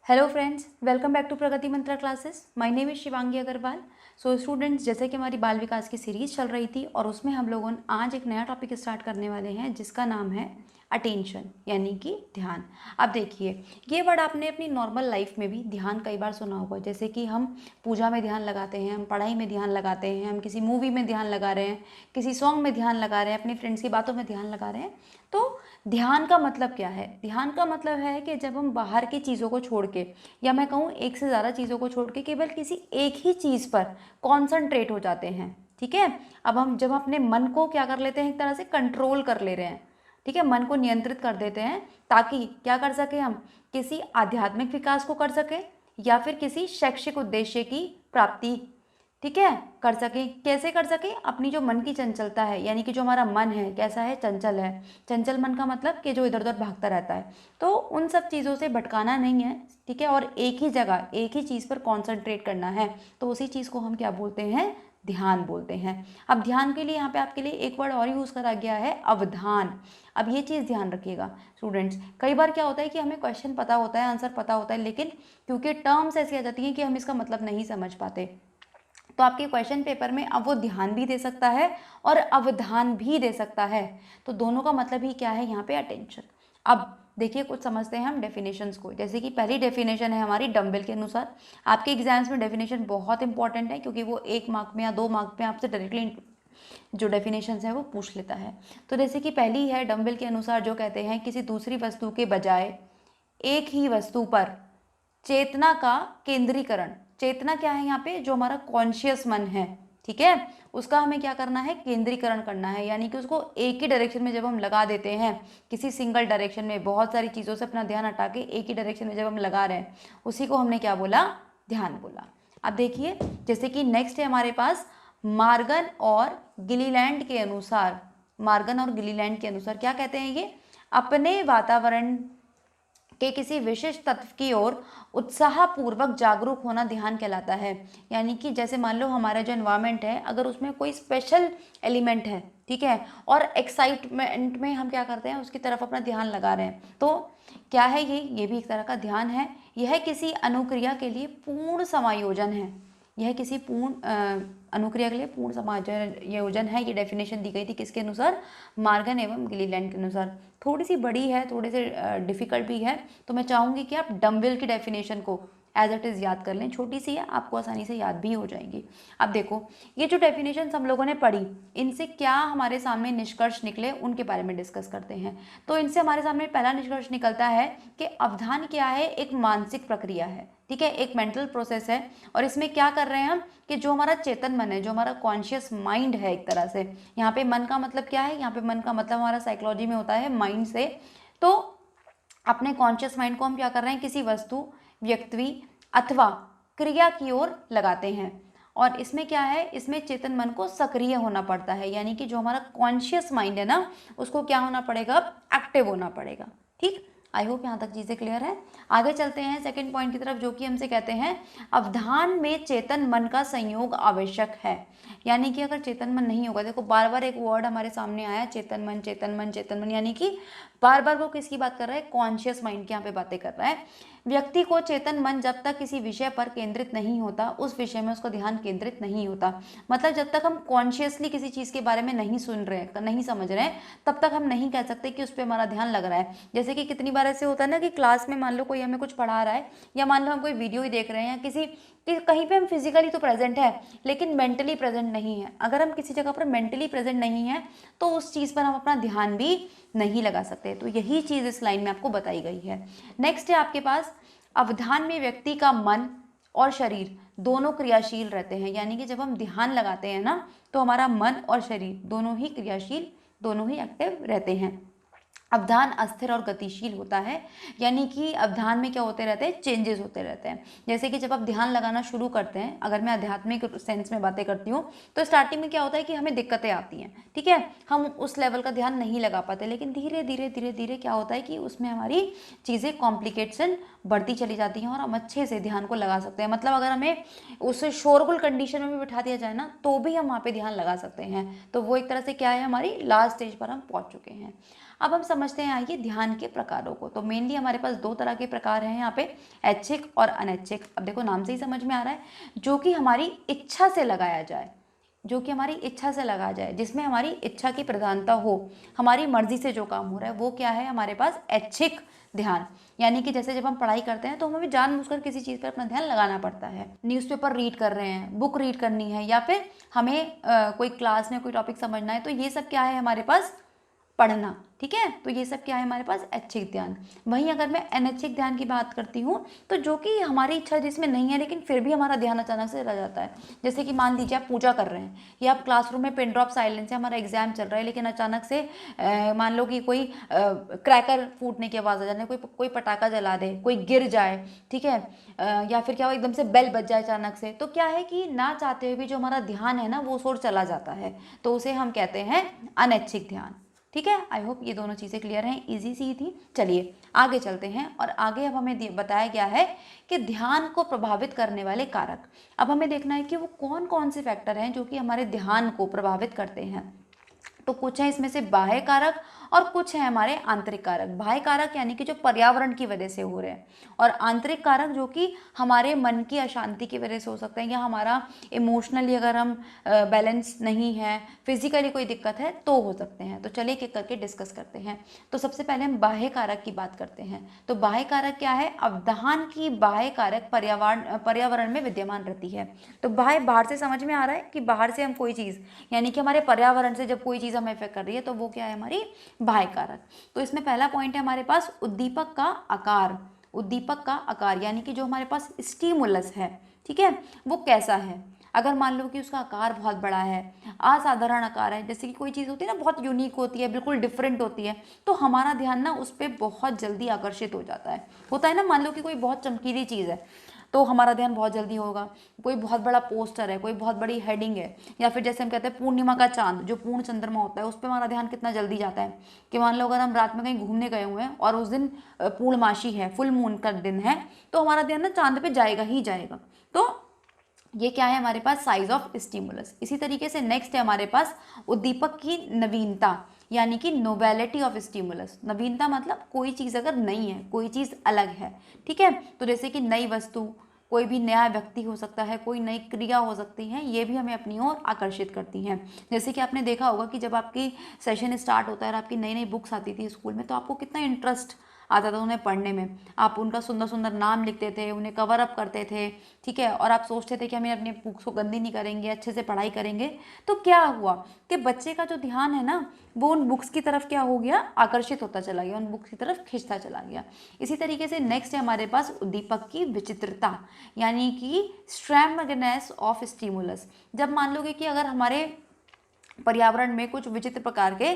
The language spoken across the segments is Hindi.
Hello friends, welcome back to Pragati Mantra classes. My name is Shivangi Agrawal. So students, जैसे कि हमारी बाल विकास की सीरीज़ चल रही थी और उसमें हम लोगों ने आज एक नया टॉपिक स्टार्ट करने वाले हैं जिसका नाम है अटेंशन, यानी कि ध्यान। अब देखिए, ये वर्ड आपने अपनी नॉर्मल लाइफ में भी ध्यान कई बार सुना होगा। जैसे कि हम पूजा में ध्यान लगाते हैं, हम पढ़ाई में ध्यान लगाते हैं, हम किसी मूवी में ध्यान लगा रहे हैं, किसी सॉन्ग में ध्यान लगा रहे हैं, अपनी फ्रेंड्स की बातों में ध्यान लगा रहे हैं। तो ध्यान का मतलब क्या है? ध्यान का मतलब है कि जब हम बाहर की चीज़ों को छोड़ के, या मैं कहूँ एक से ज़्यादा चीज़ों को छोड़ के, केवल किसी एक ही चीज़ पर कॉन्संट्रेट हो जाते हैं। ठीक है। अब हम जब अपने मन को क्या कर लेते हैं, एक तरह से कंट्रोल कर ले रहे हैं। ठीक है, मन को नियंत्रित कर देते हैं ताकि क्या कर सके, हम किसी आध्यात्मिक विकास को कर सकें या फिर किसी शैक्षिक उद्देश्य की प्राप्ति, ठीक है, कर सकें। कैसे कर सकें? अपनी जो मन की चंचलता है, यानी कि जो हमारा मन है कैसा है, चंचल है। चंचल मन का मतलब कि जो इधर उधर भागता रहता है, तो उन सब चीज़ों से भटकाना नहीं है। ठीक है, और एक ही जगह एक ही चीज़ पर कॉन्सेंट्रेट करना है। तो उसी चीज़ को हम क्या बोलते हैं? ध्यान बोलते हैं। अब ध्यान के लिए यहाँ पे आपके लिए एक वर्ड और यूज़ करा गया है, अवधान। अब ये चीज़ ध्यान रखिएगा स्टूडेंट्स। कई बार क्या होता है कि हमें क्वेश्चन पता होता है, आंसर पता होता है, लेकिन क्योंकि टर्म्स ऐसी आ जाती हैं कि हम इसका मतलब नहीं समझ पाते, तो आपके क्वेश्चन पेपर में अब वो ध्यान भी दे सकता है और अवधान भी दे सकता है। तो दोनों का मतलब ही क्या है यहाँ पे? अटेंशन। अब देखिए, कुछ समझते हैं हम डेफिनेशंस को। जैसे कि पहली डेफिनेशन है हमारी डम्बल के अनुसार। आपके एग्जाम्स में डेफिनेशन बहुत इंपॉर्टेंट है, क्योंकि वो 1 मार्क में या 2 मार्क में आपसे डायरेक्टली जो डेफिनेशंस है वो पूछ लेता है। तो जैसे कि पहली है डम्बल के अनुसार, जो कहते हैं किसी दूसरी वस्तु के बजाय एक ही वस्तु पर चेतना का केंद्रीकरण। चेतना क्या है यहाँ पे? जो हमारा कॉन्शियस मन है, ठीक है, उसका हमें क्या करना है? केंद्रीकरण करना है। यानी कि उसको एक ही डायरेक्शन में जब हम लगा देते हैं, किसी सिंगल डायरेक्शन में, बहुत सारी चीज़ों से अपना ध्यान हटा के एक ही डायरेक्शन में जब हम लगा रहे हैं, उसी को हमने क्या बोला? ध्यान बोला। अब देखिए, जैसे कि नेक्स्ट है हमारे पास मार्गन और गिलीलैंड के अनुसार। मार्गन और गिलीलैंड के अनुसार क्या कहते हैं ये? अपने वातावरण के किसी विशिष्ट तत्व की ओर उत्साहपूर्वक जागरूक होना ध्यान कहलाता है। यानी कि जैसे मान लो हमारा जो एनवायरनमेंट है, अगर उसमें कोई स्पेशल एलिमेंट है, ठीक है, और एक्साइटमेंट में हम क्या करते हैं, उसकी तरफ अपना ध्यान लगा रहे हैं, तो क्या है ये भी एक तरह का ध्यान है। यह किसी अनुक्रिया के लिए पूर्ण समायोजन है। यह किसी पूर्ण अनुक्रिया के लिए पूर्ण समायोजन है। ये डेफिनेशन दी गई थी किसके अनुसार? मार्गन एवं गिलीलैंड के अनुसार। थोड़ी सी बड़ी है, थोड़ी सी डिफिकल्ट भी है, तो मैं चाहूँगी कि आप डम्बल की डेफिनेशन को एज इट इज़ याद कर लें। छोटी सी है, आपको आसानी से याद भी हो जाएगी। अब देखो, ये जो डेफिनेशन हम लोगों ने पढ़ी, इनसे क्या हमारे सामने निष्कर्ष निकले, उनके बारे में डिस्कस करते हैं। तो इनसे हमारे सामने पहला निष्कर्ष निकलता है कि अवधान क्या है? एक मानसिक प्रक्रिया है, ठीक है, एक मेंटल प्रोसेस है। और इसमें क्या कर रहे हैं हम कि जो हमारा चेतन मन है, जो हमारा कॉन्शियस माइंड है, एक तरह से, यहाँ पे मन का मतलब क्या है? यहाँ पे मन का मतलब हमारा साइकोलॉजी में होता है माइंड से। तो अपने कॉन्शियस माइंड को हम क्या कर रहे हैं? किसी वस्तु, व्यक्ति अथवा क्रिया की ओर लगाते हैं। और इसमें क्या है? इसमें चेतन मन को सक्रिय होना पड़ता है। यानी कि जो हमारा कॉन्शियस माइंड है ना, उसको क्या होना पड़ेगा? एक्टिव होना पड़ेगा। ठीक, आई होप यहाँ तक चीज़ें क्लियर है। आगे चलते हैं सेकंड पॉइंट की तरफ, जो कि हमसे कहते हैं अवधान में चेतन मन का संयोग आवश्यक है। यानी कि अगर चेतन मन नहीं होगा, देखो बार बार एक वर्ड हमारे सामने आया, चेतन मन, चेतन मन, चेतन मन, यानी कि बार बार वो किसकी बात कर रहा है? कॉन्शियस माइंड की यहाँ पे बातें कर रहा है। व्यक्ति को चेतन मन जब तक किसी विषय पर केंद्रित नहीं होता, उस विषय में उसका ध्यान केंद्रित नहीं होता। मतलब जब तक हम कॉन्शियसली किसी चीज़ के बारे में नहीं सुन रहे हैं, नहीं समझ रहे हैं, तब तक हम नहीं कह सकते कि उस पर हमारा ध्यान लग रहा है। जैसे कि कितनी बार ऐसे होता है ना कि क्लास में मान लो कोई हमें कुछ पढ़ा रहा है, या मान लो हम कोई वीडियो ही देख रहे हैं, या कहीं पे हम फिजिकली तो प्रेजेंट है लेकिन मेंटली प्रेजेंट नहीं है। अगर हम किसी जगह पर मेंटली प्रेजेंट नहीं है, तो उस चीज़ पर हम अपना ध्यान भी नहीं लगा सकते। तो यही चीज़ इस लाइन में आपको बताई गई है। नेक्स्ट है आपके पास, अवधान में व्यक्ति का मन और शरीर दोनों क्रियाशील रहते हैं। यानी कि जब हम ध्यान लगाते हैं ना, तो हमारा मन और शरीर दोनों ही क्रियाशील, दोनों ही एक्टिव रहते हैं। अवधान अस्थिर और गतिशील होता है। यानी कि अवधान में क्या होते रहते हैं? चेंजेस होते रहते हैं। जैसे कि जब आप ध्यान लगाना शुरू करते हैं, अगर मैं आध्यात्मिक सेंस में बातें करती हूँ, तो स्टार्टिंग में क्या होता है कि हमें दिक्कतें आती हैं, ठीक है, हम उस लेवल का ध्यान नहीं लगा पाते, लेकिन धीरे धीरे धीरे धीरे क्या होता है कि उसमें हमारी चीज़ें कॉम्प्लिकेशन बढ़ती चली जाती हैं और हम अच्छे से ध्यान को लगा सकते हैं। मतलब अगर हमें उस शोरगुल कंडीशन में भी बिठा दिया जाए ना, तो भी हम वहाँ पे ध्यान लगा सकते हैं। तो वो एक तरह से क्या है, हमारी लास्ट स्टेज पर हम पहुँच चुके हैं। अब हम समझते हैं आइए ध्यान के प्रकारों को। तो मेनली हमारे पास दो तरह के प्रकार हैं यहाँ पे, ऐच्छिक और अनैच्छिक। अब देखो नाम से ही समझ में आ रहा है, जो कि हमारी इच्छा से लगाया जाए, जो कि हमारी इच्छा से लगा जाए, जिसमें हमारी इच्छा की प्रधानता हो, हमारी मर्जी से जो काम हो रहा है वो क्या है हमारे पास, ऐच्छिक ध्यान। यानी कि जैसे जब हम पढ़ाई करते हैं तो हमें जानबूझकर किसी चीज़ पर अपना ध्यान लगाना पड़ता है। न्यूज़पेपर रीड कर रहे हैं, बुक रीड करनी है, या फिर हमें कोई क्लास में कोई टॉपिक समझना है, तो ये सब क्या है हमारे पास, पढ़ना। ठीक है, तो ये सब क्या है हमारे पास, ऐच्छिक ध्यान। वहीं अगर मैं अनैच्छिक ध्यान की बात करती हूँ तो जो कि हमारी इच्छा जिसमें नहीं है लेकिन फिर भी हमारा ध्यान अचानक से रह जाता है। जैसे कि मान लीजिए आप पूजा कर रहे हैं या आप क्लासरूम में पिन ड्रॉप साइलेंस है, हमारा एग्जाम चल रहा है, लेकिन अचानक से मान लो कि कोई क्रैकर फूटने की आवाज़ आ जाए, कोई पटाखा जला दे, कोई गिर जाए, ठीक है, या फिर क्या हो एकदम से बेल बज जाए अचानक से, तो क्या है कि ना चाहते हुए भी जो हमारा ध्यान है ना वो ओर चला जाता है, तो उसे हम कहते हैं अनैच्छिक ध्यान। ठीक है, आई होप ये दोनों चीज़ें क्लियर हैं, इजी सी थी। चलिए आगे चलते हैं, और आगे अब हमें बताया गया है कि ध्यान को प्रभावित करने वाले कारक। अब हमें देखना है कि वो कौन कौन से फैक्टर हैं जो कि हमारे ध्यान को प्रभावित करते हैं। तो कुछ है इसमें से बाह्य कारक और कुछ है हमारे आंतरिक कारक। बाह्य कारक यानी कि जो पर्यावरण की वजह से हो रहे हैं, और आंतरिक कारक जो कि हमारे मन की अशांति की वजह से हो सकते हैं, या हमारा इमोशनली अगर हम बैलेंस नहीं है, फिजिकली कोई दिक्कत है तो हो सकते हैं। तो चलिए एक करके डिस्कस करते हैं। तो सबसे पहले हम बाह्य कारक की बात करते हैं। तो बाह्य कारक क्या है, अवधान की बाह्य कारक पर्यावरण में विद्यमान रहती है। तो बाह्य बाहर से समझ में आ रहा है कि बाहर से हम कोई चीज़, यानी कि हमारे पर्यावरण से जब कोई चीज़ हमें इफेक्ट कर रही है तो वो क्या है हमारी बाह्य कारक। तो इसमें पहला पॉइंट है हमारे पास उद्दीपक का आकार। उद्दीपक का आकार यानी कि जो हमारे पास स्टिमुलस है, ठीक है, वो कैसा है। अगर मान लो कि उसका आकार बहुत बड़ा है, असाधारण आकार है, जैसे कि कोई चीज़ होती है ना बहुत यूनिक होती है, बिल्कुल डिफरेंट होती है, तो हमारा ध्यान ना उस पर बहुत जल्दी आकर्षित हो जाता है। होता है ना, मान लो कि कोई बहुत चमकीली चीज़ है तो हमारा ध्यान बहुत जल्दी होगा। कोई बहुत बड़ा पोस्टर है, कोई बहुत बड़ी हेडिंग है, या फिर जैसे हम कहते हैं पूर्णिमा का चांद, जो पूर्ण चंद्रमा होता है, उस पर हमारा ध्यान कितना जल्दी जाता है। कि मान लो अगर हम रात में कहीं घूमने गए हुए हैं और उस दिन पूर्णमासी है, फुल मून का दिन है, तो हमारा ध्यान ना चांद पे जाएगा ही जाएगा। तो ये क्या है हमारे पास, साइज ऑफ स्टिमुलस। इसी तरीके से नेक्स्ट है हमारे पास उद्दीपक की नवीनता, यानी कि नोवेलिटी ऑफ स्टिमुलस। नवीनता मतलब कोई चीज़ अगर नई है, कोई चीज़ अलग है, ठीक है, तो जैसे कि नई वस्तु, कोई भी नया व्यक्ति हो सकता है, कोई नई क्रिया हो सकती है, ये भी हमें अपनी ओर आकर्षित करती हैं। जैसे कि आपने देखा होगा कि जब आपकी सेशन स्टार्ट होता है और आपकी नई नई बुक्स आती थी स्कूल में, तो आपको कितना इंटरेस्ट आता था उन्हें पढ़ने में। आप उनका सुंदर सुंदर नाम लिखते थे, उन्हें कवर अप करते थे, ठीक है, और आप सोचते थे कि हमें अपनी बुक्स को गंदी नहीं करेंगे, अच्छे से पढ़ाई करेंगे। तो क्या हुआ कि बच्चे का जो ध्यान है ना वो उन बुक्स की तरफ क्या हो गया, आकर्षित होता चला गया, उन बुक्स की तरफ खिंचता चला गया। इसी तरीके से नेक्स्ट है हमारे पास उद्दीपक की विचित्रता, यानी कि स्ट्रैंगनेस ऑफ स्टिमुलस। जब मान लोगे कि अगर हमारे पर्यावरण में कुछ विचित्र प्रकार के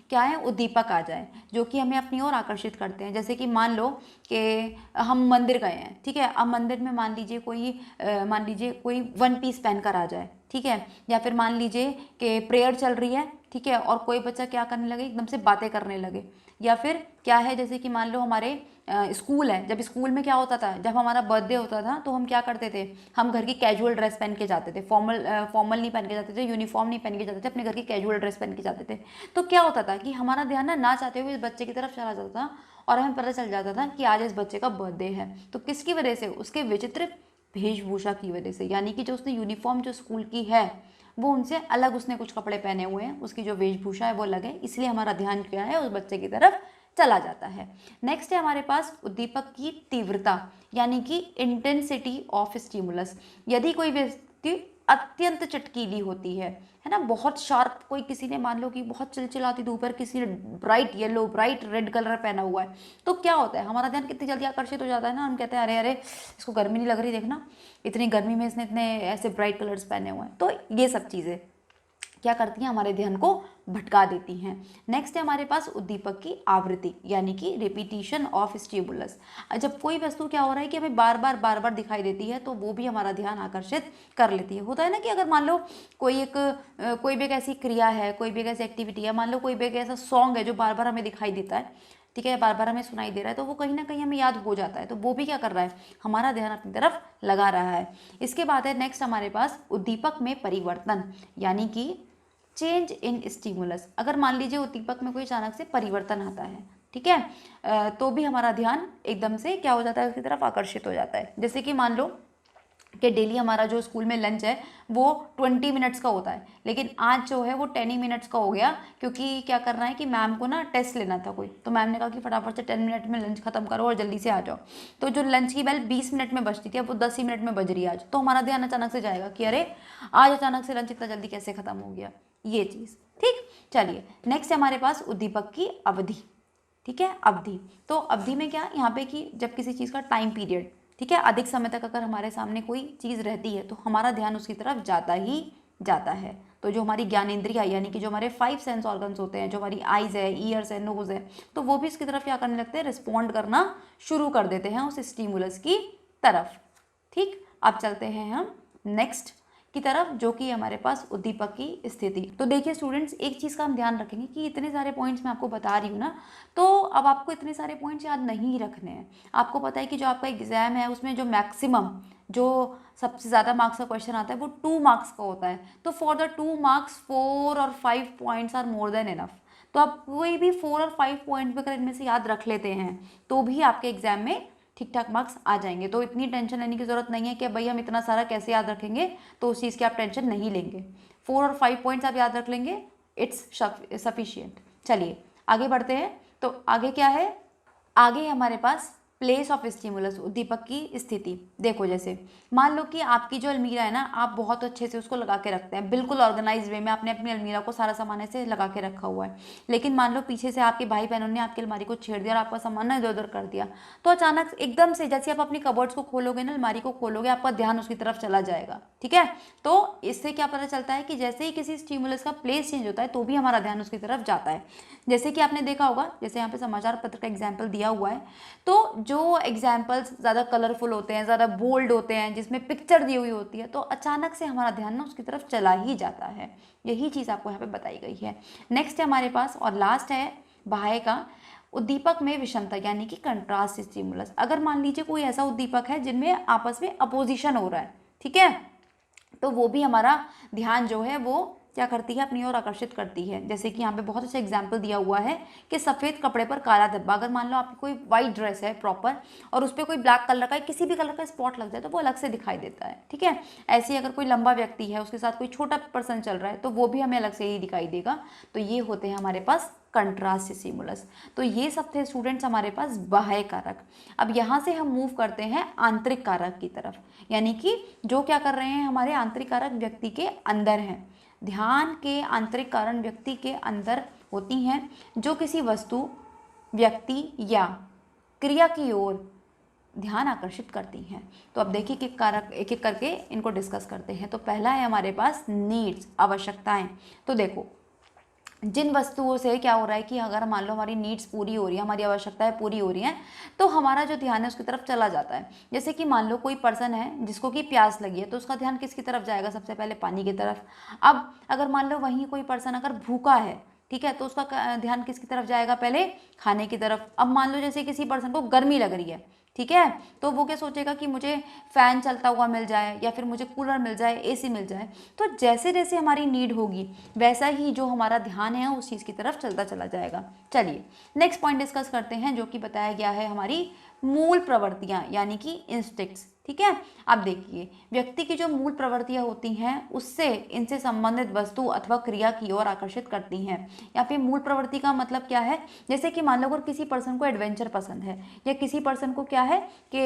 क्या है उद्दीपक आ जाए जो कि हमें अपनी ओर आकर्षित करते हैं। जैसे कि मान लो कि हम मंदिर गए हैं, ठीक है, अब मंदिर में मान लीजिए कोई वन पीस पहनकर आ जाए, ठीक है, या फिर मान लीजिए कि प्रेयर चल रही है, ठीक है, और कोई बच्चा क्या करने लगे, एकदम से बातें करने लगे। या फिर क्या है, जैसे कि मान लो हमारे स्कूल है, जब स्कूल में क्या होता था, जब हमारा बर्थडे होता था तो हम क्या करते थे, हम घर की कैजुअल ड्रेस पहन के जाते थे, फॉर्मल नहीं पहन के जाते थे, यूनिफॉर्म नहीं पहन के जाते थे, अपने घर की कैजुअल ड्रेस पहन के जाते थे। तो क्या होता था कि हमारा ध्यान ना चाहते हुए इस बच्चे की तरफ चला जाता था, और हमें पता चल जाता था कि आज इस बच्चे का बर्थडे है। तो किसकी वजह से, उसके विचित्र वेशभूषा की वजह से, यानी कि जो उसने यूनिफॉर्म जो स्कूल की है वो उनसे अलग, उसने कुछ कपड़े पहने हुए हैं, उसकी जो वेशभूषा है वो अलग है, इसलिए हमारा ध्यान क्या है उस बच्चे की तरफ चला जाता है। नेक्स्ट है हमारे पास उद्दीपक की तीव्रता, यानी कि इंटेंसिटी ऑफ स्टिमुलस। यदि कोई व्यक्ति अत्यंत चटकीली होती है ना, बहुत शार्प, कोई किसी ने मान लो कि बहुत चिलचिलाती धूप है, किसी ने bright yellow bright red colour पहना हुआ है, तो क्या होता है हमारा ध्यान कितनी जल्दी आकर्षित हो जाता है ना। हम कहते हैं अरे अरे इसको गर्मी नहीं लग रही, देखना इतनी गर्मी में इसने इतने ऐसे ब्राइट कलर्स पहने हुए हैं। तो ये सब चीज़ें क्या करती हैं, हमारे ध्यान को भटका देती हैं। नेक्स्ट है हमारे पास उद्दीपक की आवृत्ति, यानी कि रिपीटिशन ऑफ स्टिमुलस। जब कोई वस्तु क्या हो रहा है कि हमें बार बार दिखाई देती है तो वो भी हमारा ध्यान आकर्षित कर लेती है। होता है ना कि अगर मान लो कोई भी एक ऐसी क्रिया है, कोई भी एक ऐसी एक्टिविटी है, मान लो कोई भी एक ऐसा सॉन्ग है जो बार बार हमें दिखाई देता है, ठीक है, बार बार हमें सुनाई दे रहा है, तो वो कहीं ना कहीं हमें याद हो जाता है, तो वो भी क्या कर रहा है, हमारा ध्यान अपनी तरफ लगा रहा है। इसके बाद है नेक्स्ट हमारे पास उद्दीपक में परिवर्तन, यानी कि चेंज इन स्टिमुलस, अगर मान लीजिए उद्दीपक में कोई अचानक से परिवर्तन आता है, ठीक है, तो भी हमारा ध्यान एकदम से क्या हो जाता है, उसकी तरफ आकर्षित हो जाता है। जैसे कि मान लो कि डेली हमारा जो स्कूल में लंच है वो 20 मिनट्स का होता है, लेकिन आज जो है वो 10 मिनट्स का हो गया, क्योंकि क्या करना है कि मैम को ना टेस्ट लेना था कोई, तो मैम ने कहा कि फटाफट से 10 मिनट में लंच खत्म करो और जल्दी से आ जाओ। तो जो लंच की बेल 20 मिनट में बजती थी, अब वो 10 ही मिनट में बज रही है आज, तो हमारा ध्यान अचानक से जाएगा कि अरे आज अचानक से लंच इतना जल्दी कैसे खत्म हो गया, ये चीज़। ठीक, चलिए नेक्स्ट है हमारे पास उद्दीपक की अवधि। ठीक है, अवधि, तो अवधि में क्या यहाँ पे कि जब किसी चीज़ का टाइम पीरियड, ठीक है, अधिक समय तक अगर हमारे सामने कोई चीज़ रहती है तो हमारा ध्यान उसकी तरफ जाता ही जाता है। तो जो हमारी ज्ञानेंद्रिया यानी कि जो हमारे 5 सेंस ऑर्गन्स होते हैं, जो हमारी आइज़ है, ईयर्स है, नोज़ है, तो वो भी इसकी तरफ क्या करने लगते हैं, रिस्पॉन्ड करना शुरू कर देते हैं उस स्टिमुलस की तरफ। ठीक, अब चलते हैं हम नेक्स्ट की तरफ, जो कि हमारे पास उद्दीपक की स्थिति। तो देखिए स्टूडेंट्स, एक चीज़ का हम ध्यान रखेंगे कि इतने सारे पॉइंट्स मैं आपको बता रही हूँ ना, तो अब आपको इतने सारे पॉइंट्स याद नहीं रखने हैं। आपको पता है कि जो आपका एग्जाम है उसमें जो मैक्सिमम, जो सबसे ज़्यादा मार्क्स का क्वेश्चन आता है वो 2 मार्क्स का होता है। तो फॉर द 2 मार्क्स 4 और 5 points are more than enough. तो आप कोई भी 4 और 5 पॉइंट अगर इनमें से याद रख लेते हैं तो भी आपके एग्जाम में ठीक ठाक मार्क्स आ जाएंगे। तो इतनी टेंशन लेने की ज़रूरत नहीं है कि भाई हम इतना सारा कैसे याद रखेंगे, तो उस चीज़ की आप टेंशन नहीं लेंगे। 4 और 5 पॉइंट्स आप याद रख लेंगे, इट्स सफिशियंट। चलिए आगे बढ़ते हैं। तो आगे क्या है, आगे हमारे पास प्लेस ऑफ स्टिमुलस, उद्दीपक की स्थिति। देखो जैसे मान लो कि आपकी जो अलमीरा है ना, आप बहुत अच्छे से उसको लगा के रखते हैं, बिल्कुल ऑर्गेनाइज वे में आपने अपनी अलमीरा को सारा सामान ऐसे लगा के रखा हुआ है, लेकिन मान लो पीछे से आपके भाई बहनों ने आपकी अलमारी को छेड़ दिया और आपका सामान ना इधर उधर कर दिया, तो अचानक एकदम से जैसे आप अपनी कबर्ड्स को खोलोगे ना, अलमारी को खोलोगे, आपका ध्यान उसकी तरफ चला जाएगा। ठीक है, तो इससे क्या पता चलता है कि जैसे ही किसी स्टिमुलस का प्लेस चेंज होता है तो भी हमारा ध्यान उसकी तरफ जाता है। जैसे कि आपने देखा होगा, जैसे यहाँ पे समाचार पत्र का एग्जाम्पल दिया हुआ है, तो जो एग्जाम्पल्स ज़्यादा कलरफुल होते हैं, ज़्यादा बोल्ड होते हैं, जिसमें पिक्चर दी हुई होती है, तो अचानक से हमारा ध्यान ना उसकी तरफ चला ही जाता है। यही चीज़ आपको यहाँ पे बताई गई है। नेक्स्ट है हमारे पास और लास्ट है बाह्य का, उद्दीपक में विषमता यानी कि कंट्रास्ट स्टिमुलस। अगर मान लीजिए कोई ऐसा उद्दीपक है जिनमें आपस में अपोजिशन हो रहा है, ठीक है, तो वो भी हमारा ध्यान जो है वो क्या करती है, अपनी ओर आकर्षित करती है। जैसे कि यहाँ पे बहुत अच्छा एग्जाम्पल दिया हुआ है कि सफ़ेद कपड़े पर काला धब्बा। अगर मान लो आपकी कोई वाइट ड्रेस है प्रॉपर और उस पर कोई ब्लैक कलर का किसी भी कलर का स्पॉट लग जाए तो वो अलग से दिखाई देता है। ठीक है, ऐसे ही अगर कोई लंबा व्यक्ति है, उसके साथ कोई छोटा पर्सन चल रहा है, तो वो भी हमें अलग से ही दिखाई देगा। तो ये होते हैं हमारे पास कंट्रास्ट स्टिमुलस। तो ये सब थे स्टूडेंट्स हमारे पास बाह्य कारक। अब यहाँ से हम मूव करते हैं आंतरिक कारक की तरफ, यानी कि जो क्या कर रहे हैं, हमारे आंतरिक कारक व्यक्ति के अंदर हैं। ध्यान के आंतरिक कारण व्यक्ति के अंदर होती हैं, जो किसी वस्तु, व्यक्ति या क्रिया की ओर ध्यान आकर्षित करती हैं। तो अब देखिए कि कारक एक एक करके इनको डिस्कस करते हैं। तो पहला है हमारे पास नीड्स, आवश्यकताएं। तो देखो जिन वस्तुओं से क्या हो रहा है कि अगर मान लो हमारी नीड्स पूरी हो रही है, हमारी आवश्यकताएं पूरी हो रही हैं, तो हमारा जो ध्यान है उसकी तरफ चला जाता है। जैसे कि मान लो कोई पर्सन है जिसको कि प्यास लगी है, तो उसका ध्यान किसकी तरफ जाएगा, सबसे पहले पानी की तरफ। अब अगर मान लो वहीं कोई पर्सन अगर भूखा है, ठीक है, तो उसका ध्यान किसकी तरफ जाएगा, पहले खाने की तरफ। अब मान लो जैसे किसी पर्सन को गर्मी लग रही है, ठीक है, तो वो क्या सोचेगा कि मुझे फ़ैन चलता हुआ मिल जाए या फिर मुझे कूलर मिल जाए, एसी मिल जाए। तो जैसे जैसे हमारी नीड होगी वैसा ही जो हमारा ध्यान है उस चीज़ की तरफ चलता चला जाएगा। चलिए नेक्स्ट पॉइंट डिस्कस करते हैं, जो कि बताया गया है हमारी मूल प्रवृत्तियाँ यानी कि इंस्टिक्ट्स। ठीक है, अब देखिए व्यक्ति की जो मूल प्रवृत्तियाँ होती हैं उससे इनसे संबंधित वस्तु अथवा क्रिया की ओर आकर्षित करती हैं। यहाँ पे मूल प्रवृत्ति का मतलब क्या है, जैसे कि मान लो अगर किसी पर्सन को एडवेंचर पसंद है या किसी पर्सन को क्या है कि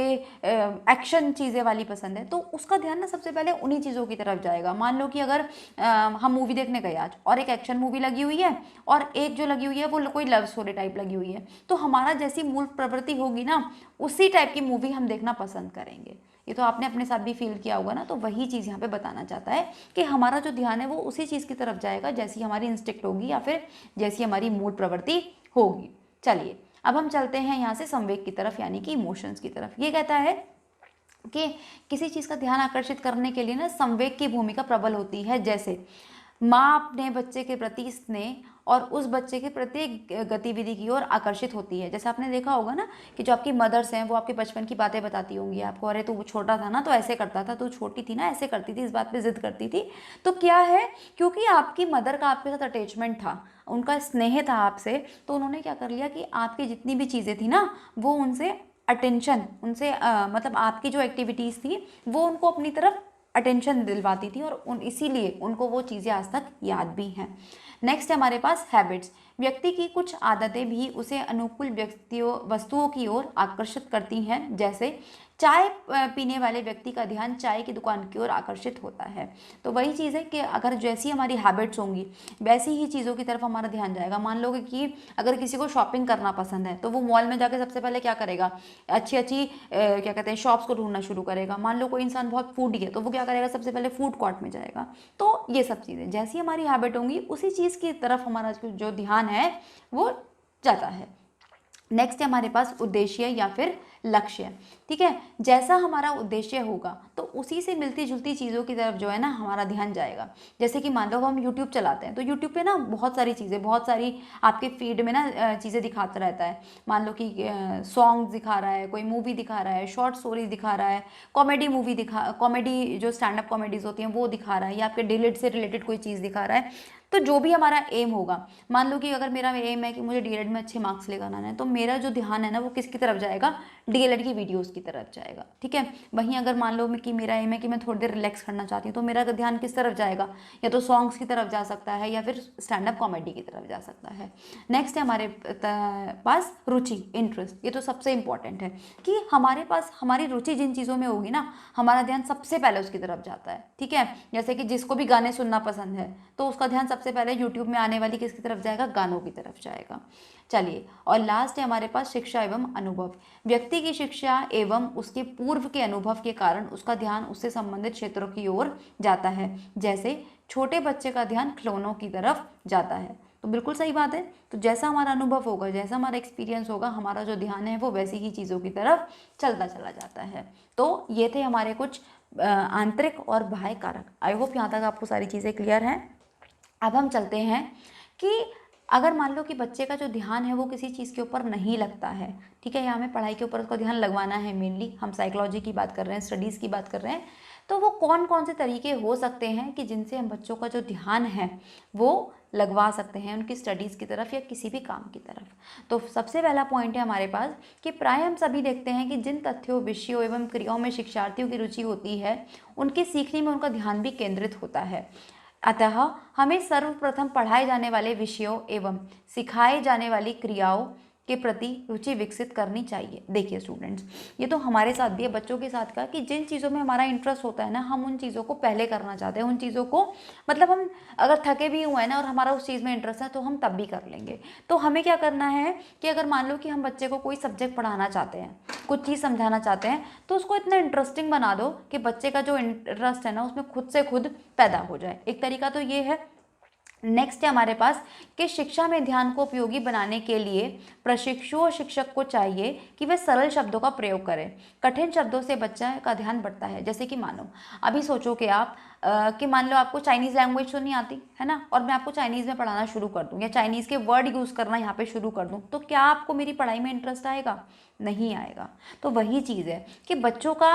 एक्शन चीज़ें वाली पसंद है, तो उसका ध्यान ना सबसे पहले उन्हीं चीज़ों की तरफ जाएगा। मान लो कि अगर हम मूवी देखने गए आज और एक एक्शन मूवी लगी हुई है और एक जो लगी हुई है वो कोई लव स्टोरी टाइप लगी हुई है, तो हमारा जैसी मूल प्रवृत्ति होगी ना उसी टाइप की मूवी हम देखना पसंद करेंगे। ये तो आपने अपने साथ भी फील किया होगा ना। तो वही चीज़ यहाँ पे बताना चाहता है कि हमारा जो ध्यान है वो उसी चीज़ की तरफ जाएगा जैसी हमारी इंस्टिक्ट होगी या फिर जैसी हमारी मूल प्रवृत्ति होगी। चलिए अब हम चलते हैं यहाँ से संवेग की तरफ यानी कि इमोशंस की तरफ। ये कहता है कि किसी चीज़ का ध्यान आकर्षित करने के लिए ना संवेग की भूमिका प्रबल होती है। जैसे माँ अपने बच्चे के प्रति स्नेह और उस बच्चे के प्रत्येक गतिविधि की ओर आकर्षित होती है। जैसे आपने देखा होगा ना कि जो आपकी मदर्स हैं वो आपके बचपन की बातें बताती होंगी आपको, अरे तू छोटा था ना तो ऐसे करता था, तू छोटी थी ना ऐसे करती थी, इस बात पे जिद करती थी। तो क्या है, क्योंकि आपकी मदर का आपके साथ अटैचमेंट था, उनका स्नेह था आपसे, तो उन्होंने क्या कर लिया कि आपकी जितनी भी चीज़ें थी ना वो उनसे अटेंशन, उनसे मतलब आपकी जो एक्टिविटीज़ थी वो उनको अपनी तरफ अटेंशन दिलवाती थी, और इसीलिए उनको वो चीज़ें आज तक याद भी हैं। नेक्स्ट है हमारे पास हैबिट्स। व्यक्ति की कुछ आदतें भी उसे अनुकूल व्यक्तियों वस्तुओं की ओर आकर्षित करती हैं। जैसे चाय पीने वाले व्यक्ति का ध्यान चाय की दुकान की ओर आकर्षित होता है। तो वही चीज़ है कि अगर जैसी हमारी हैबिट्स होंगी वैसी ही चीज़ों की तरफ हमारा ध्यान जाएगा। मान लो कि अगर किसी को शॉपिंग करना पसंद है तो वो मॉल में जाकर सबसे पहले क्या करेगा, अच्छी अच्छी क्या कहते हैं शॉप्स को ढूंढना शुरू करेगा। मान लो कोई इंसान बहुत फूडी है तो वो क्या करेगा, सबसे पहले फूड कोर्ट में जाएगा। तो ये सब चीज़ें जैसी हमारी हैबिट होंगी उसी चीज़ की तरफ हमारा जो ध्यान है वो जाता है। नेक्स्ट है हमारे पास उद्देश्य या फिर लक्ष्य। ठीक है, जैसा हमारा उद्देश्य होगा तो उसी से मिलती जुलती चीज़ों की तरफ जो है ना हमारा ध्यान जाएगा। जैसे कि मान लो हम यूट्यूब चलाते हैं तो यूट्यूब पे ना बहुत सारी चीज़ें, बहुत सारी आपके फीड में ना चीज़ें दिखाता रहता है। मान लो कि सॉन्ग्स दिखा रहा है, कोई मूवी दिखा रहा है, शॉर्ट स्टोरीज दिखा रहा है, कॉमेडी जो स्टैंड अप कॉमेडीज होती हैं वो दिखा रहा है, या आपके डीएलएड से रिलेटेड कोई चीज़ दिखा रहा है। तो जो भी हमारा एम होगा, मान लो कि अगर मेरा एम है कि मुझे डीएलएड में अच्छे मार्क्स लेकर आना है तो मेरा जो ध्यान है ना वो किसकी तरफ जाएगा, डीएलएड की वीडियोस की तरफ जाएगा। ठीक है, वहीं अगर मान लो कि मेरा एम है कि मैं थोड़ी देर रिलैक्स करना चाहती हूँ तो मेरा ध्यान किस तरफ जाएगा, या तो सॉन्ग्स की तरफ जा सकता है या फिर स्टैंड अप कॉमेडी की तरफ जा सकता है। नेक्स्ट है हमारे पास रुचि, इंटरेस्ट। ये तो सबसे इंपॉर्टेंट है कि हमारे पास हमारी रुचि जिन चीज़ों में होगी ना हमारा ध्यान सबसे पहले उसकी तरफ जाता है। ठीक है, जैसे कि जिसको भी गाने सुनना पसंद है तो उसका ध्यान सबसे पहले यूट्यूब में आने वाली किसकी तरफ जाएगा, गानों की तरफ जाएगा। चलिए, और लास्ट है हमारे पास शिक्षा एवं अनुभव। व्यक्ति की शिक्षा एवं उसके पूर्व के अनुभव के कारण उसका ध्यान उससे संबंधित क्षेत्रों की ओर जाता है। जैसे छोटे बच्चे का ध्यान खिलौनों की तरफ जाता है। तो बिल्कुल सही बात है। तो जैसा हमारा अनुभव होगा, जैसा हमारा एक्सपीरियंस होगा, हमारा जो ध्यान है वो वैसी ही चीज़ों की तरफ चलता चला जाता है। तो ये थे हमारे कुछ आंतरिक और बाह्य कारक। आई होप यहाँ तक आपको सारी चीज़ें क्लियर हैं। अब हम चलते हैं कि अगर मान लो कि बच्चे का जो ध्यान है वो किसी चीज़ के ऊपर नहीं लगता है, ठीक है, या हमें पढ़ाई के ऊपर उसका ध्यान लगवाना है, मेनली हम साइकोलॉजी की बात कर रहे हैं, स्टडीज़ की बात कर रहे हैं, तो वो कौन कौन से तरीके हो सकते हैं कि जिनसे हम बच्चों का जो ध्यान है वो लगवा सकते हैं उनकी स्टडीज़ की तरफ या किसी भी काम की तरफ। तो सबसे पहला पॉइंट है हमारे पास कि प्राय हम सभी देखते हैं कि जिन तथ्यों, विषयों एवं क्रियाओं में शिक्षार्थियों की रुचि होती है उनके सीखने में उनका ध्यान भी केंद्रित होता है। अतः हमें सर्वप्रथम पढ़ाए जाने वाले विषयों एवं सिखाए जाने वाली क्रियाओं के प्रति रुचि विकसित करनी चाहिए। देखिए स्टूडेंट्स, ये तो हमारे साथ भी है, बच्चों के साथ का, कि जिन चीज़ों में हमारा इंटरेस्ट होता है ना हम उन चीज़ों को पहले करना चाहते हैं, उन चीज़ों को मतलब हम अगर थके भी हुए हैं ना और हमारा उस चीज़ में इंटरेस्ट है तो हम तब भी कर लेंगे। तो हमें क्या करना है कि अगर मान लो कि हम बच्चे को कोई सब्जेक्ट पढ़ाना चाहते हैं, कुछ चीज़ समझाना चाहते हैं, तो उसको इतना इंटरेस्टिंग बना दो कि बच्चे का जो इंटरेस्ट है ना उसमें खुद से खुद पैदा हो जाए। एक तरीका तो ये है। नेक्स्ट है हमारे पास कि शिक्षा में ध्यान को उपयोगी बनाने के लिए प्रशिक्षु और शिक्षक को चाहिए कि वे सरल शब्दों का प्रयोग करें। कठिन शब्दों से बच्चे का ध्यान बढ़ता है। जैसे कि मानो अभी सोचो कि आप कि मान लो आपको चाइनीज़ लैंग्वेज तो नहीं आती है ना, और मैं आपको चाइनीज़ में पढ़ाना शुरू कर दूँ या चाइनीज़ के वर्ड यूज़ करना यहाँ पे शुरू कर दूँ, तो क्या आपको मेरी पढ़ाई में इंटरेस्ट आएगा? नहीं आएगा। तो वही चीज़ है कि बच्चों का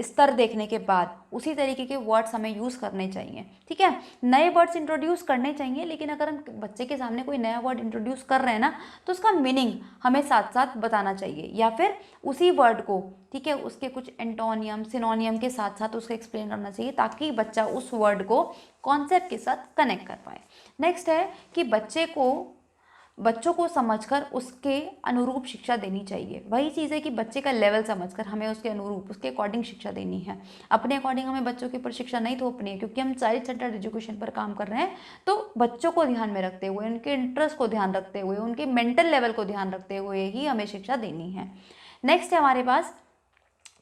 स्तर देखने के बाद उसी तरीके के वर्ड्स हमें यूज़ करने चाहिए। ठीक है, नए वर्ड्स इंट्रोड्यूस करने चाहिए, लेकिन अगर हम बच्चे के सामने कोई नया वर्ड इंट्रोड्यूस कर रहे हैं ना तो उसका मीनिंग हमें साथ साथ बताना चाहिए, या फिर उसी वर्ड को, ठीक है, उसके कुछ एंटोनियम, सिनोनियम के साथ साथ उसको एक्सप्लेन करना चाहिए ताकि बच्चा उस वर्ड को कॉन्सेप्ट के साथ कनेक्ट कर पाए। नेक्स्ट है कि बच्चों को समझकर उसके अनुरूप शिक्षा देनी चाहिए। वही चीज़ है कि बच्चे का लेवल समझकर हमें उसके अनुरूप, उसके अकॉर्डिंग शिक्षा देनी है। अपने अकॉर्डिंग हमें बच्चों के ऊपर शिक्षा नहीं थोपनी है, क्योंकि हम चाइल्ड सेंटर्ड एजुकेशन पर काम कर रहे हैं। तो बच्चों को ध्यान में रखते हुए, उनके इंटरेस्ट को ध्यान रखते हुए, उनके मेंटल लेवल को ध्यान रखते हुए ही हमें शिक्षा देनी है। नेक्स्ट है हमारे पास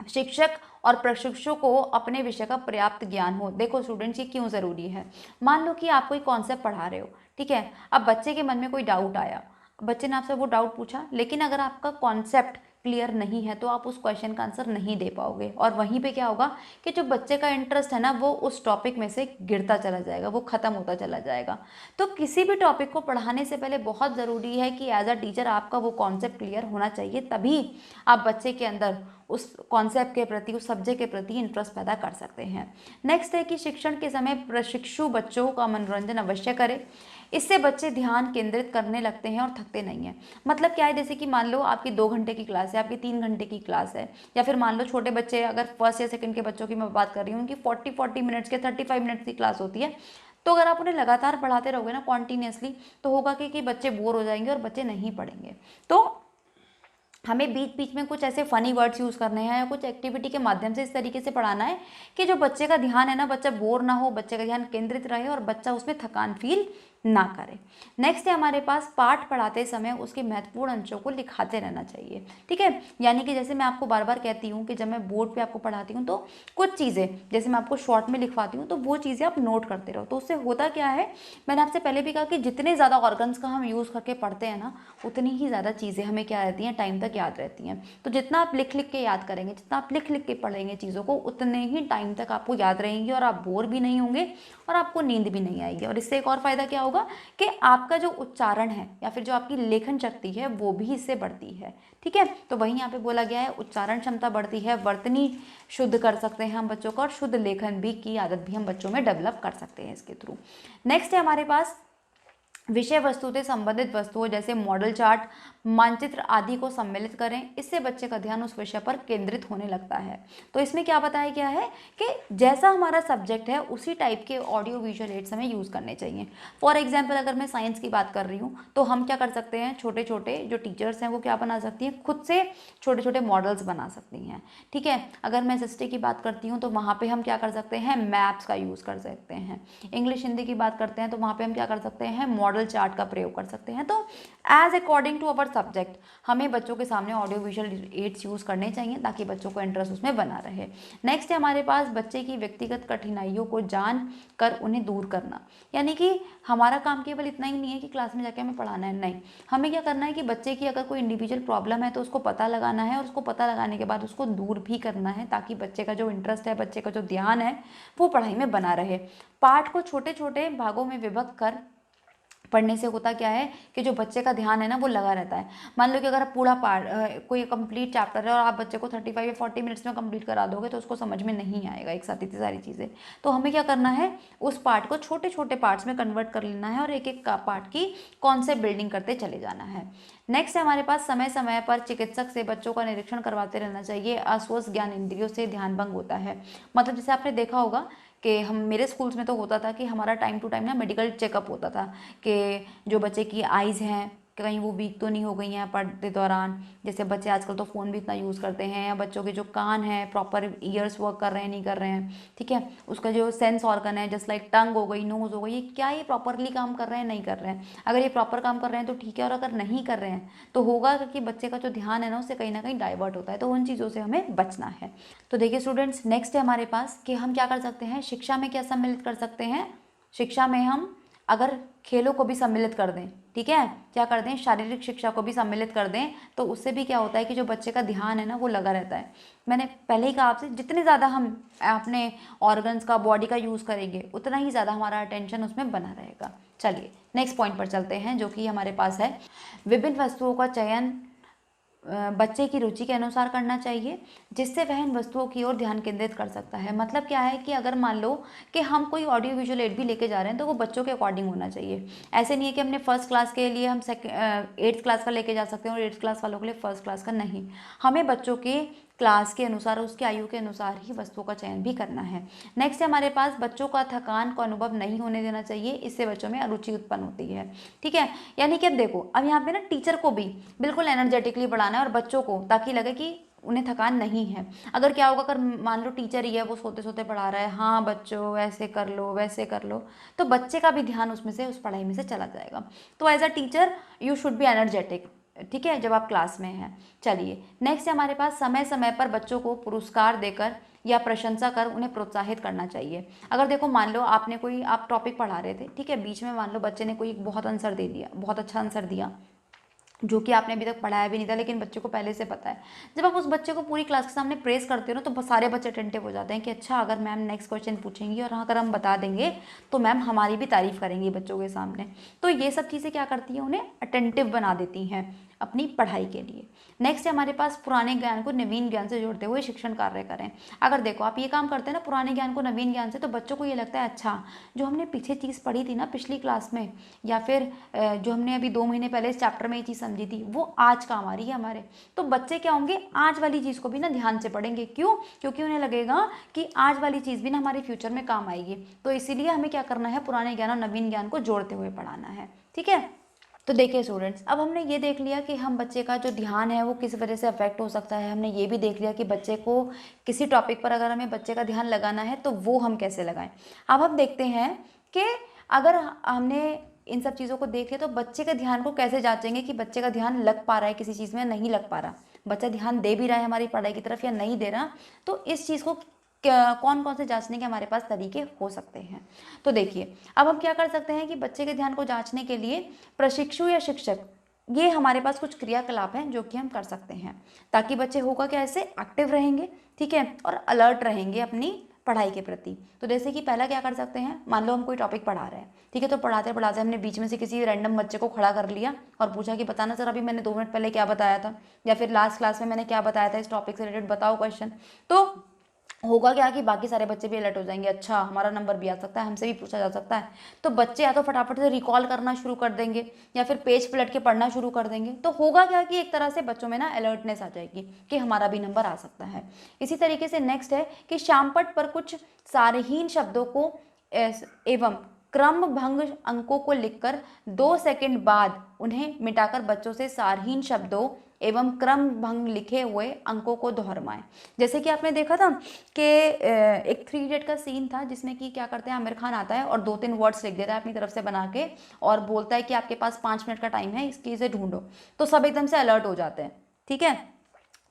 शिक्षक और प्रशिक्षु को अपने विषय का पर्याप्त ज्ञान हो। देखो स्टूडेंट्स, ये क्यों ज़रूरी है। मान लो कि आप कोई कॉन्सेप्ट पढ़ा रहे हो, ठीक है, अब बच्चे के मन में कोई डाउट आया, बच्चे ने आपसे वो डाउट पूछा, लेकिन अगर आपका कॉन्सेप्ट क्लियर नहीं है तो आप उस क्वेश्चन का आंसर नहीं दे पाओगे, और वहीं पे क्या होगा कि जो बच्चे का इंटरेस्ट है ना वो उस टॉपिक में से गिरता चला जाएगा, वो ख़त्म होता चला जाएगा। तो किसी भी टॉपिक को पढ़ाने से पहले बहुत ज़रूरी है कि एज अ टीचर आपका वो कॉन्सेप्ट क्लियर होना चाहिए, तभी आप बच्चे के अंदर उस कॉन्सेप्ट के प्रति, उस सब्जेक्ट के प्रति इंटरेस्ट पैदा कर सकते हैं। नेक्स्ट है कि शिक्षण के समय प्रशिक्षु बच्चों का मनोरंजन अवश्य करें, इससे बच्चे ध्यान केंद्रित करने लगते हैं और थकते नहीं हैं। मतलब क्या है, जैसे कि मान लो आपकी 2 घंटे की क्लास है, आपकी 3 घंटे की क्लास है, या फिर मान लो छोटे बच्चे, अगर फर्स्ट या सेकंड के बच्चों की मैं बात कर रही हूँ, उनकी 40 मिनट्स के 35 मिनट्स की क्लास होती है। तो अगर आप उन्हें लगातार पढ़ाते रहोगे ना कॉन्टीन्यूसली, तो होगा कि बच्चे बोर हो जाएंगे और बच्चे नहीं पढ़ेंगे। तो हमें बीच बीच में कुछ ऐसे फनी वर्ड्स यूज़ करने हैं या कुछ एक्टिविटी के माध्यम से इस तरीके से पढ़ाना है कि जो बच्चे का ध्यान है ना, बच्चा बोर ना हो, बच्चे का ध्यान केंद्रित रहे और बच्चा उसमें थकान फील ना करे। नेक्स्ट है हमारे पास पाठ पढ़ाते समय उसके महत्वपूर्ण अंशों को लिखाते रहना चाहिए। ठीक है, यानी कि जैसे मैं आपको बार बार कहती हूँ कि जब मैं बोर्ड पे आपको पढ़ाती हूँ तो कुछ चीज़ें जैसे मैं आपको शॉर्ट में लिखवाती हूँ तो वो चीज़ें आप नोट करते रहो। तो उससे होता क्या है, मैंने आपसे पहले भी कहा कि जितने ज़्यादा ऑर्गन्स का हम यूज़ करके पढ़ते हैं ना, उतनी ही ज़्यादा चीज़ें हमें क्या रहती हैं, टाइम तक याद रहती हैं। तो जितना आप लिख लिख के याद करेंगे, जितना आप लिख लिख के पढ़ेंगे चीज़ों को, उतने ही टाइम तक आपको याद रहेंगी और आप बोर भी नहीं होंगे और आपको नींद भी नहीं आएगी। और इससे एक और फ़ायदा क्या होगा कि आपका जो उच्चारण है या फिर जो आपकी लेखन शक्ति है वो भी इससे बढ़ती है। ठीक है, तो वहीं यहाँ पे बोला गया है उच्चारण क्षमता बढ़ती है, वर्तनी शुद्ध कर सकते हैं हम बच्चों का, और शुद्ध लेखन भी की आदत भी हम बच्चों में डेवलप कर सकते हैं इसके थ्रू। नेक्स्ट है हमारे पास विषय वस्तु से संबंधित वस्तुओं जैसे मॉडल चार्ट, मानचित्र आदि को सम्मिलित करें, इससे बच्चे का ध्यान उस विषय पर केंद्रित होने लगता है। तो इसमें क्या बताया गया है कि जैसा हमारा सब्जेक्ट है उसी टाइप के ऑडियो विजुअल एड्स हमें यूज़ करने चाहिए। फॉर एग्जाम्पल अगर मैं साइंस की बात कर रही हूँ तो हम क्या कर सकते हैं, छोटे छोटे जो टीचर्स हैं वो क्या बना सकती हैं, खुद से छोटे छोटे मॉडल्स बना सकती हैं। ठीक है, अगर मैं एसएसटी की बात करती हूँ तो वहाँ पर हम क्या कर सकते हैं, मैप्स का यूज़ कर सकते हैं। इंग्लिश हिंदी की बात करते हैं तो वहाँ पर हम क्या कर सकते हैं, मॉडल चार्ट का प्रयोग कर सकते हैं। तो as according to our subject हमें बच्चों के सामने ऑडियो विजुअल एड्स यूज करने चाहिए ताकि बच्चों को इंटरेस्ट उसमें बना रहे। नेक्स्ट है हमारे पास बच्चे की व्यक्तिगत कठिनाइयों को जान कर उन्हें दूर करना, यानी कि हमारा काम केवल इतना ही नहीं है कि क्लास में जाके हमें पढ़ाना है, नहीं, हमें क्या करना है कि बच्चे की अगर कोई इंडिविजुअल प्रॉब्लम है तो उसको पता लगाना है और उसको पता लगाने के बाद उसको दूर भी करना है ताकि बच्चे का जो इंटरेस्ट है, बच्चे का जो ध्यान है वो पढ़ाई में बना रहे। पाठ को छोटे छोटे भागों में विभक्त कर पढ़ने से होता क्या है कि जो बच्चे का ध्यान है ना वो लगा रहता है। मान लो कि अगर आप पूरा पार्ट कोई कंप्लीट चैप्टर है और आप बच्चे को 35 या 40 मिनट्स में कंप्लीट करा दोगे तो उसको समझ में नहीं आएगा एक साथ इतनी सारी चीज़ें। तो हमें क्या करना है, उस पार्ट को छोटे छोटे पार्ट्स में कन्वर्ट कर लेना है और एक एक पार्ट की कॉन्सेप्ट बिल्डिंग करते चले जाना है। नेक्स्ट है हमारे पास समय समय पर चिकित्सक से बच्चों का निरीक्षण करवाते रहना चाहिए, अस्वस्थ ज्ञान इंद्रियों से ध्यान भंग होता है। मतलब जैसे आपने देखा होगा कि हम मेरे स्कूल्स में तो होता था कि हमारा टाइम टू टाइम ना मेडिकल चेकअप होता था कि जो बच्चे की आइज़ हैं कहीं वो वीक तो नहीं हो गई हैं पढ़ते दौरान। जैसे बच्चे आजकल तो फ़ोन भी इतना यूज़ करते हैं, या बच्चों के जो कान हैं प्रॉपर ईयर्स वर्क कर रहे हैं नहीं कर रहे हैं। ठीक है, उसका जो सेंस ऑर्गन है जस्ट लाइक टंग हो गई, नोज़ हो गई, ये क्या ये प्रॉपरली काम कर रहे हैं नहीं कर रहे हैं। अगर ये प्रॉपर काम कर रहे हैं तो ठीक है, और अगर नहीं कर रहे हैं तो होगा कि बच्चे का जो ध्यान है ना उससे कहीं ना कहीं डाइवर्ट होता है। तो उन चीज़ों से हमें बचना है। तो देखिए स्टूडेंट्स, नेक्स्ट है हमारे पास कि हम क्या कर सकते हैं, शिक्षा में क्या सम्मिलित कर सकते हैं। शिक्षा में हम अगर खेलों को भी सम्मिलित कर दें, ठीक है, क्या कर दें, शारीरिक शिक्षा को भी सम्मिलित कर दें, तो उससे भी क्या होता है कि जो बच्चे का ध्यान है ना वो लगा रहता है। मैंने पहले ही कहा आपसे, जितने ज़्यादा हम अपने ऑर्गन्स का, बॉडी का यूज़ करेंगे उतना ही ज़्यादा हमारा अटेंशन उसमें बना रहेगा। चलिए नेक्स्ट पॉइंट पर चलते हैं जो कि हमारे पास है, विभिन्न वस्तुओं का चयन बच्चे की रुचि के अनुसार करना चाहिए जिससे वह इन वस्तुओं की ओर ध्यान केंद्रित कर सकता है। मतलब क्या है कि अगर मान लो कि हम कोई ऑडियो विजुअल एड भी लेके जा रहे हैं तो वो बच्चों के अकॉर्डिंग होना चाहिए। ऐसे नहीं है कि हमने फर्स्ट क्लास के लिए हम 8th क्लास का लेके जा सकते हैं और 8th क्लास वालों के लिए फर्स्ट क्लास का नहीं। हमें बच्चों के क्लास के अनुसार, उसके आयु के अनुसार ही वस्तुओं का चयन भी करना है। नेक्स्ट है हमारे पास, बच्चों का थकान को अनुभव नहीं होने देना चाहिए, इससे बच्चों में अरुचि उत्पन्न होती है। ठीक है, यानी कि अब देखो, अब यहाँ पे ना टीचर को भी बिल्कुल एनर्जेटिकली पढ़ाना है और बच्चों को, ताकि लगे कि उन्हें थकान नहीं है। अगर क्या होगा, अगर मान लो टीचर ही है वो सोते सोते पढ़ा रहा है, हाँ बच्चों ऐसे कर लो वैसे कर लो, तो बच्चे का भी ध्यान उसमें से, उस पढ़ाई में से चला जाएगा। तो as a teacher you should be energetic, ठीक है, जब आप क्लास में हैं। चलिए नेक्स्ट है हमारे पास, समय समय पर बच्चों को पुरस्कार देकर या प्रशंसा कर उन्हें प्रोत्साहित करना चाहिए। अगर देखो मान लो आपने कोई, आप टॉपिक पढ़ा रहे थे, ठीक है, बीच में मान लो बच्चे ने कोई बहुत आंसर दे दिया, बहुत अच्छा आंसर दिया, जो कि आपने अभी तक पढ़ाया भी नहीं था लेकिन बच्चे को पहले से पता है। जब आप उस बच्चे को पूरी क्लास के सामने प्रेस करते हो ना तो सारे बच्चे अटेंटिव हो जाते हैं कि अच्छा अगर मैम नेक्स्ट क्वेश्चन पूछेंगी और अगर हम बता देंगे तो मैम हमारी भी तारीफ करेंगी बच्चों के सामने। तो ये सब चीज़ें क्या करती हैं, उन्हें अटेंटिव बना देती हैं अपनी पढ़ाई के लिए। नेक्स्ट है हमारे पास पुराने ज्ञान को नवीन ज्ञान से जोड़ते हुए शिक्षण कार्य करें। अगर देखो आप ये काम करते हैं ना पुराने ज्ञान को नवीन ज्ञान से, तो बच्चों को ये लगता है अच्छा जो हमने पीछे चीज़ पढ़ी थी ना पिछली क्लास में, या फिर जो हमने अभी 2 महीने पहले इस चैप्टर में ये चीज़ समझी थी वो आज काम आ रही है हमारे। तो बच्चे क्या होंगे, आज वाली चीज़ को भी ना ध्यान से पढ़ेंगे। क्यों? क्योंकि उन्हें लगेगा कि आज वाली चीज़ भी ना हमारे फ्यूचर में काम आएगी। तो इसीलिए हमें क्या करना है, पुराने ज्ञान और नवीन ज्ञान को जोड़ते हुए पढ़ाना है। ठीक है, तो देखिए स्टूडेंट्स, अब हमने ये देख लिया कि हम बच्चे का जो ध्यान है वो किस वजह से अफेक्ट हो सकता है। हमने ये भी देख लिया कि बच्चे को किसी टॉपिक पर अगर हमें बच्चे का ध्यान लगाना है तो वो हम कैसे लगाएं। अब हम देखते हैं कि अगर हमने इन सब चीज़ों को देख लिया तो बच्चे के ध्यान को कैसे जांचेंगे कि बच्चे का ध्यान लग पा रहा है किसी चीज़ में, नहीं लग पा रहा, बच्चा ध्यान दे भी रहा है हमारी पढ़ाई की तरफ या नहीं दे रहा। तो इस चीज़ को कौन कौन से जांचने के हमारे पास तरीके हो सकते हैं। तो देखिए अब हम क्या कर सकते हैं कि बच्चे के ध्यान को जांचने के लिए प्रशिक्षु या शिक्षक, ये हमारे पास कुछ क्रियाकलाप हैं जो कि हम कर सकते हैं ताकि बच्चे होगा क्या, ऐसे एक्टिव रहेंगे, ठीक है, और अलर्ट रहेंगे अपनी पढ़ाई के प्रति। तो जैसे कि पहला क्या कर सकते हैं, मान लो हम कोई टॉपिक पढ़ा रहे हैं, ठीक है, तो पढ़ाते पढ़ाते हमने बीच में से किसी रैंडम बच्चे को खड़ा कर लिया और पूछा कि बताना सर अभी मैंने 2 मिनट पहले क्या बताया था, या फिर लास्ट क्लास में मैंने क्या बताया था इस टॉपिक से रिलेटेड, बताओ क्वेश्चन। तो होगा क्या कि बाकी सारे बच्चे भी अलर्ट हो जाएंगे, अच्छा हमारा नंबर भी आ सकता है, हमसे भी पूछा जा सकता है। तो बच्चे या तो फटाफट से रिकॉल करना शुरू कर देंगे या फिर पेज पलट के पढ़ना शुरू कर देंगे। तो होगा क्या कि एक तरह से बच्चों में ना अलर्टनेस आ जाएगी कि हमारा भी नंबर आ सकता है। इसी तरीके से नेक्स्ट है कि श्यामपट्ट पर कुछ सारहीन शब्दों को एवं क्रम भंग अंकों को लिखकर 2 सेकंड बाद उन्हें मिटाकर बच्चों से सारहीन शब्दों एवं क्रम भंग लिखे हुए अंकों को दोहराएं। जैसे कि आपने देखा था कि एक 3 इडियट का सीन था जिसमें कि क्या करते हैं, आमिर खान आता है और 2-3 वर्ड्स लिख देता है अपनी तरफ से बना के और बोलता है कि आपके पास 5 मिनट का टाइम है, इसकी इसे ढूंढो। तो सब एकदम से अलर्ट हो जाते हैं, ठीक है।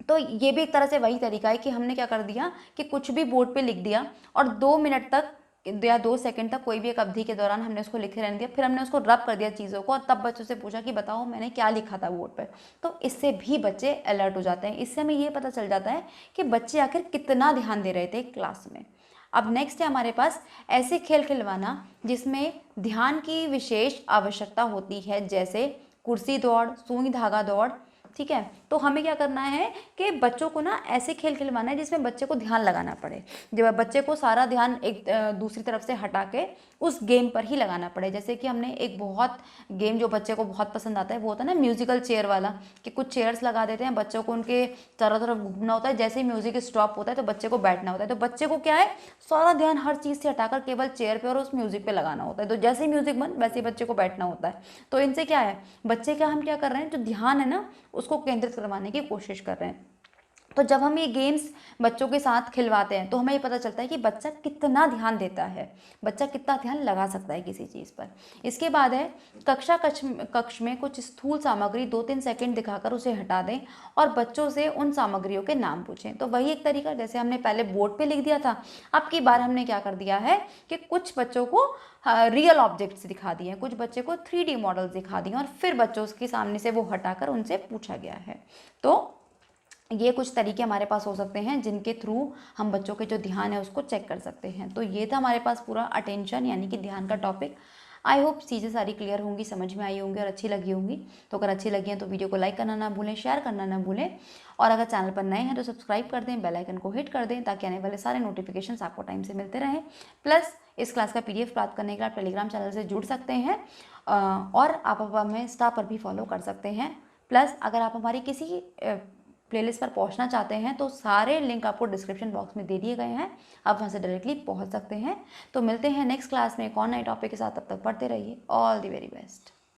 तो ये भी एक तरह से वही तरीका है कि हमने क्या कर दिया कि कुछ भी बोर्ड पे लिख दिया और 2 मिनट तक या 2 सेकंड तक कोई भी एक अवधि के दौरान हमने उसको लिखे रहने दिया, फिर हमने उसको रब कर दिया चीज़ों को और तब बच्चों से पूछा कि बताओ मैंने क्या लिखा था बोर्ड पर। तो इससे भी बच्चे अलर्ट हो जाते हैं। इससे हमें ये पता चल जाता है कि बच्चे आखिर कितना ध्यान दे रहे थे क्लास में। अब नेक्स्ट है हमारे पास ऐसे खेल खिलवाना जिसमें ध्यान की विशेष आवश्यकता होती है, जैसे कुर्सी दौड़, सुई धागा दौड़, ठीक है। तो हमें क्या करना है कि बच्चों को ना ऐसे खेल खिलवाना है जिसमें बच्चे को ध्यान लगाना पड़े, जब बच्चे को सारा ध्यान एक दूसरी तरफ से हटा के उस गेम पर ही लगाना पड़े। जैसे कि हमने एक बहुत गेम जो बच्चे को बहुत पसंद आता है वो होता है ना म्यूजिकल चेयर वाला, कि कुछ चेयर्स लगा देते हैं, बच्चों को उनके चारों तरफ घूमना होता है, जैसे ही म्यूजिक स्टॉप होता है तो बच्चे को बैठना होता है। तो बच्चे को क्या है, सारा ध्यान हर चीज़ से हटाकर केवल चेयर पर और उस म्यूजिक पर लगाना होता है। तो जैसे ही म्यूजिक बंद वैसे ही बच्चे को बैठना होता है। तो इनसे क्या है, बच्चे का हम क्या कर रहे हैं, जो ध्यान है ना उसको केंद्रित करवाने की कोशिश कर रहे हैं। तो जब हम ये गेम्स बच्चों के साथ खिलवाते हैं तो हमें ये पता चलता है कि बच्चा कितना ध्यान देता है, बच्चा कितना ध्यान लगा सकता है किसी चीज़ पर। इसके बाद है कक्ष में कुछ स्थूल सामग्री 2-3 सेकंड दिखाकर उसे हटा दें और बच्चों से उन सामग्रियों के नाम पूछें। तो वही एक तरीका, जैसे हमने पहले बोर्ड पे लिख दिया था, अब की बार हमने क्या कर दिया है कि कुछ बच्चों को रियल ऑब्जेक्ट्स दिखा दिए हैं, कुछ बच्चे को 3D मॉडल्स दिखा दिए और फिर बच्चों के सामने से वो हटाकर उनसे पूछा गया है। तो ये कुछ तरीके हमारे पास हो सकते हैं जिनके थ्रू हम बच्चों के जो ध्यान है उसको चेक कर सकते हैं। तो ये था हमारे पास पूरा अटेंशन यानी कि ध्यान का टॉपिक। आई होप चीज़ें सारी क्लियर होंगी, समझ में आई होंगी और अच्छी लगी होंगी। तो अगर अच्छी लगी हैं तो वीडियो को लाइक करना ना भूलें, शेयर करना ना भूलें, और अगर चैनल पर नए हैं तो सब्सक्राइब कर दें, बेल आइकन को हिट कर दें ताकि आने वाले सारे नोटिफिकेशंस आपको टाइम से मिलते रहें। प्लस इस क्लास का PDF प्राप्त करने के लिए आप टेलीग्राम चैनल से जुड़ सकते हैं और आप हमें इंस्टा पर भी फॉलो कर सकते हैं। प्लस अगर आप हमारी किसी प्लेलिस्ट पर पहुंचना चाहते हैं तो सारे लिंक आपको डिस्क्रिप्शन बॉक्स में दे दिए गए हैं, आप वहां से डायरेक्टली पहुंच सकते हैं। तो मिलते हैं नेक्स्ट क्लास में एक और नए टॉपिक के साथ, तब तक पढ़ते रहिए। All the very best.